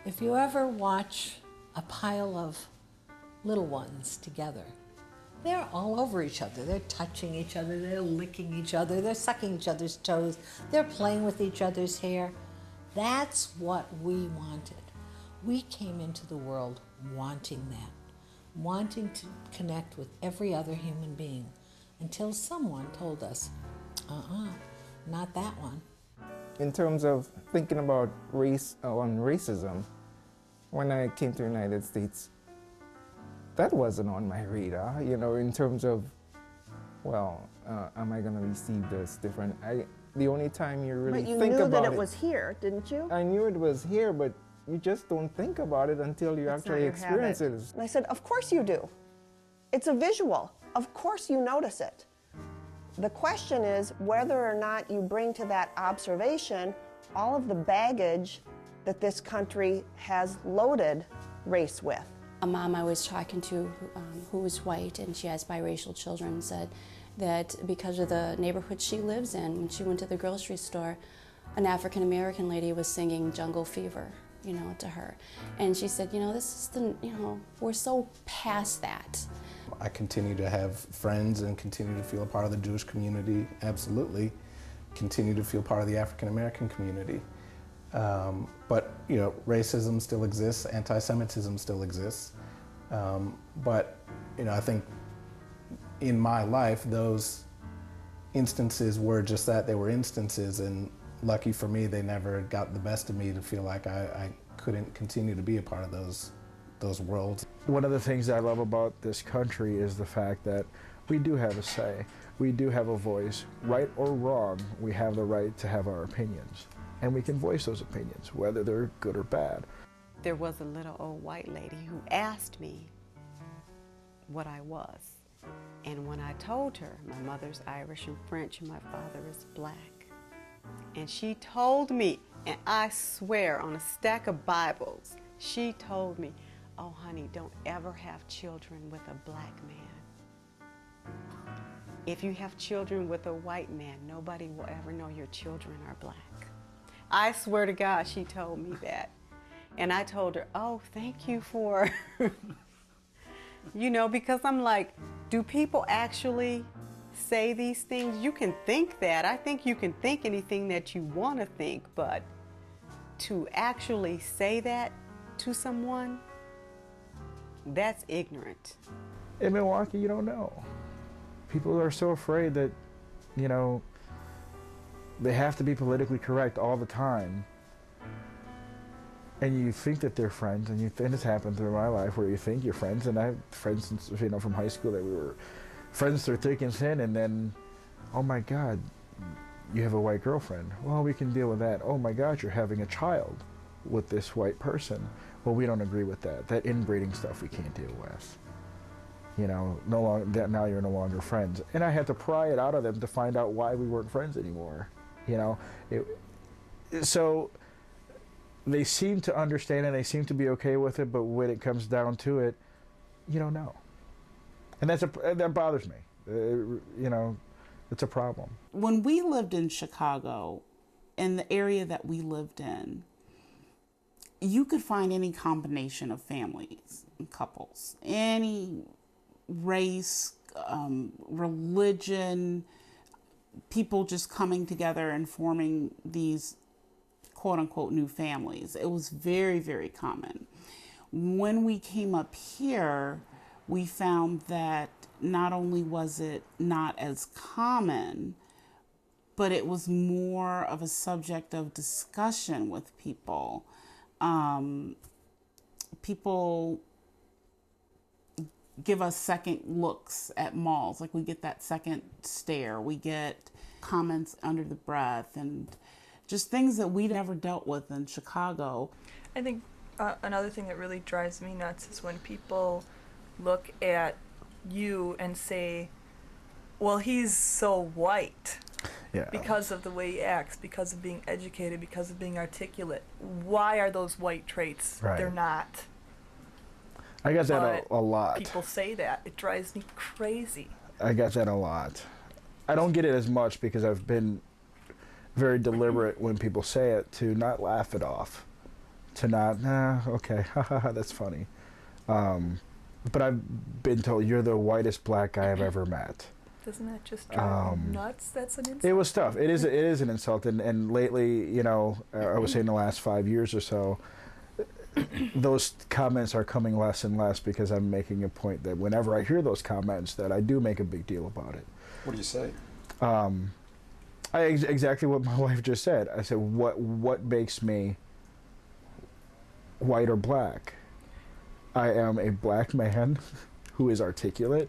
If you ever watch a pile of little ones together, they're all over each other. They're touching each other, they're licking each other, they're sucking each other's toes, they're playing with each other's hair. That's what we wanted. We came into the world wanting that, wanting to connect with every other human being, until someone told us, not that one. In terms of thinking about race and racism, when I came to the United States, that wasn't on my radar, you know, in terms of, well, am I going to receive this different? The only time you really think about it... But you knew that it was here, didn't you? I knew it was here, but you just don't think about it until you actually experience it. And I said, of course you do. It's a visual. Of course you notice it. The question is whether or not you bring to that observation all of the baggage that this country has loaded race with. A mom I was talking to who was white, and she has biracial children, said that because of the neighborhood she lives in, when she went to the grocery store, an African-American lady was singing Jungle Fever, you know, to her. And she said, you know, this is the, you know, we're so past that. I continue to have friends and continue to feel a part of the Jewish community, absolutely. Continue to feel part of the African-American community. But, you know, racism still exists, anti-Semitism still exists. But, you know, I think in my life, those instances were just that, they were instances, and lucky for me, they never got the best of me to feel like I couldn't continue to be a part of those worlds. One of the things I love about this country is the fact that we do have a say. We do have a voice. Right or wrong, we have the right to have our opinions. And we can voice those opinions, whether they're good or bad. There was a little old white lady who asked me what I was. And when I told her, my mother's Irish and French, and my father is black. And she told me, and I swear on a stack of Bibles, she told me, oh honey, don't ever have children with a black man. If you have children with a white man, nobody will ever know your children are black. I swear to God, she told me that. And I told her, oh, thank you for, you know, because I'm like, do people actually say these things? You can think that. I think you can think anything that you want to think, but to actually say that to someone, that's ignorant. In Milwaukee, you don't know. People are so afraid that, you know, they have to be politically correct all the time. And you think that they're friends, and it's happened through my life where you think you're friends, and I have friends since, you know, from high school that we were friends through thick and thin, and then, oh my God, you have a white girlfriend. Well, we can deal with that. Oh my God, you're having a child with this white person. Well, we don't agree with that. That inbreeding stuff we can't deal with. You know, now you're no longer friends. And I had to pry it out of them to find out why we weren't friends anymore. You know, so they seem to understand and they seem to be okay with it, but when it comes down to it, you don't know. And that bothers me. You know, it's a problem. When we lived in Chicago, in the area that we lived in, you could find any combination of families and couples, any race, religion, people just coming together and forming these quote-unquote new families. It was very, very common. When we came up here, we found that not only was it not as common, but it was more of a subject of discussion with people. People give us second looks at malls. Like, we get that second stare. We get comments under the breath and just things that we never dealt with in Chicago. I think another thing that really drives me nuts is when people look at you and say, well, he's so white. Yeah. Because of the way he acts, because of being educated, because of being articulate. Why are those white traits? Right. They're not. I got that a lot. People say that. It drives me crazy. I got that a lot. I don't get it as much because I've been very deliberate when people say it to not laugh it off, to not, okay, that's funny. But I've been told you're the whitest black guy I've ever met. Doesn't that just drive you nuts? That's an insult. It was tough. It is an insult, and lately, you know, I would say in the last 5 years or so, those comments are coming less and less because I'm making a point that whenever I hear those comments, that I do make a big deal about it. What do you say? Exactly what my wife just said. I said, what makes me white or black? I am a black man who is articulate,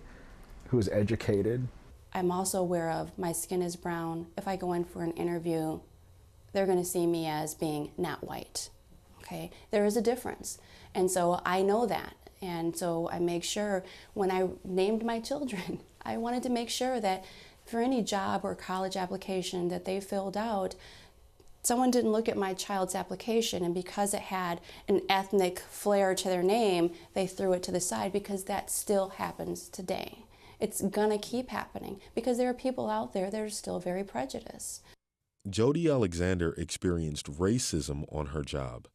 who is educated. I'm also aware of my skin is brown. If I go in for an interview, they're going to see me as being not white. Okay, there is a difference, and so I know that, and so I make sure when I named my children, I wanted to make sure that for any job or college application that they filled out, someone didn't look at my child's application and because it had an ethnic flair to their name, they threw it to the side, because that still happens today. It's gonna keep happening because there are people out there that are still very prejudiced. Jody Alexander experienced racism on her job.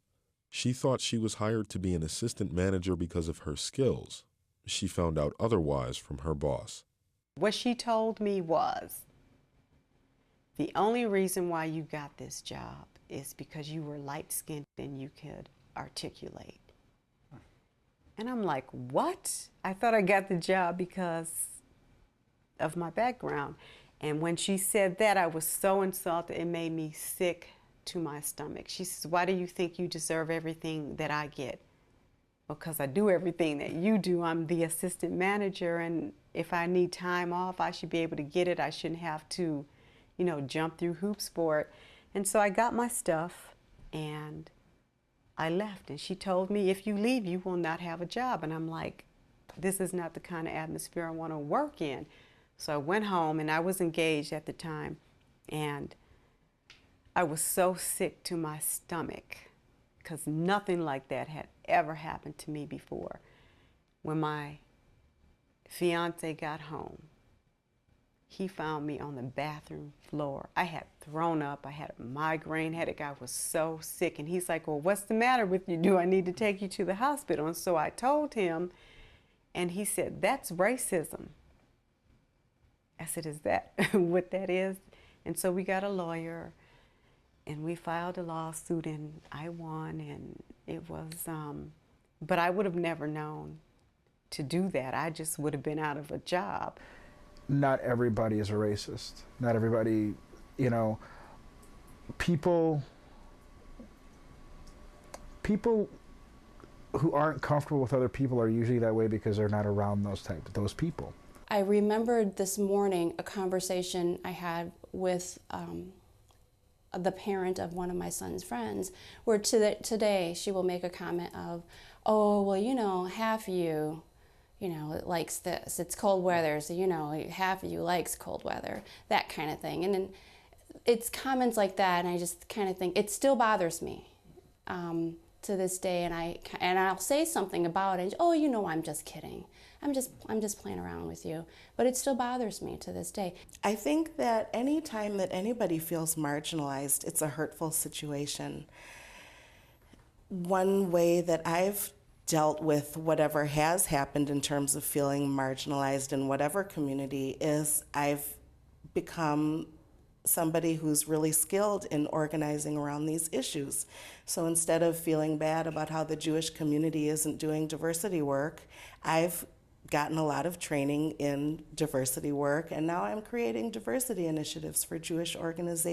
She thought she was hired to be an assistant manager because of her skills. She found out otherwise from her boss. What she told me was, the only reason why you got this job is because you were light-skinned and you could articulate. And I'm like, what? I thought I got the job because of my background. And when she said that, I was so insulted, it made me sick to my stomach. She says, why do you think you deserve everything that I get? Because I do everything that you do. I'm the assistant manager, and if I need time off, I should be able to get it. I shouldn't have to, you know, jump through hoops for it. And so I got my stuff and I left. And she told me, if you leave, you will not have a job. And I'm like, this is not the kind of atmosphere I want to work in. So I went home, and I was engaged at the time, and I was so sick to my stomach because nothing like that had ever happened to me before. When my fiance got home, he found me on the bathroom floor. I had thrown up, I had a migraine headache, I was so sick. And he's like, well, what's the matter with you? Do I need to take you to the hospital? And so I told him, and he said, that's racism. I said, is that what that is? And so we got a lawyer, and we filed a lawsuit, and I won, and it was, but I would have never known to do that. I just would have been out of a job. Not everybody is a racist. Not everybody, you know, people who aren't comfortable with other people are usually that way because they're not around those people. I remembered this morning a conversation I had with the parent of one of my son's friends, where today she will make a comment of, oh, well, you know, half of you know, it likes this. It's cold weather, so, you know, half of you likes cold weather, that kind of thing. And then it's comments like that, and I just kind of think, it still bothers me to this day, and I'll say something about it. Oh, you know, I'm just kidding. I'm just playing around with you. But it still bothers me to this day. I think that any time that anybody feels marginalized, it's a hurtful situation. One way that I've dealt with whatever has happened in terms of feeling marginalized in whatever community is I've become somebody who's really skilled in organizing around these issues. So instead of feeling bad about how the Jewish community isn't doing diversity work, I've gotten a lot of training in diversity work, and now I'm creating diversity initiatives for Jewish organizations.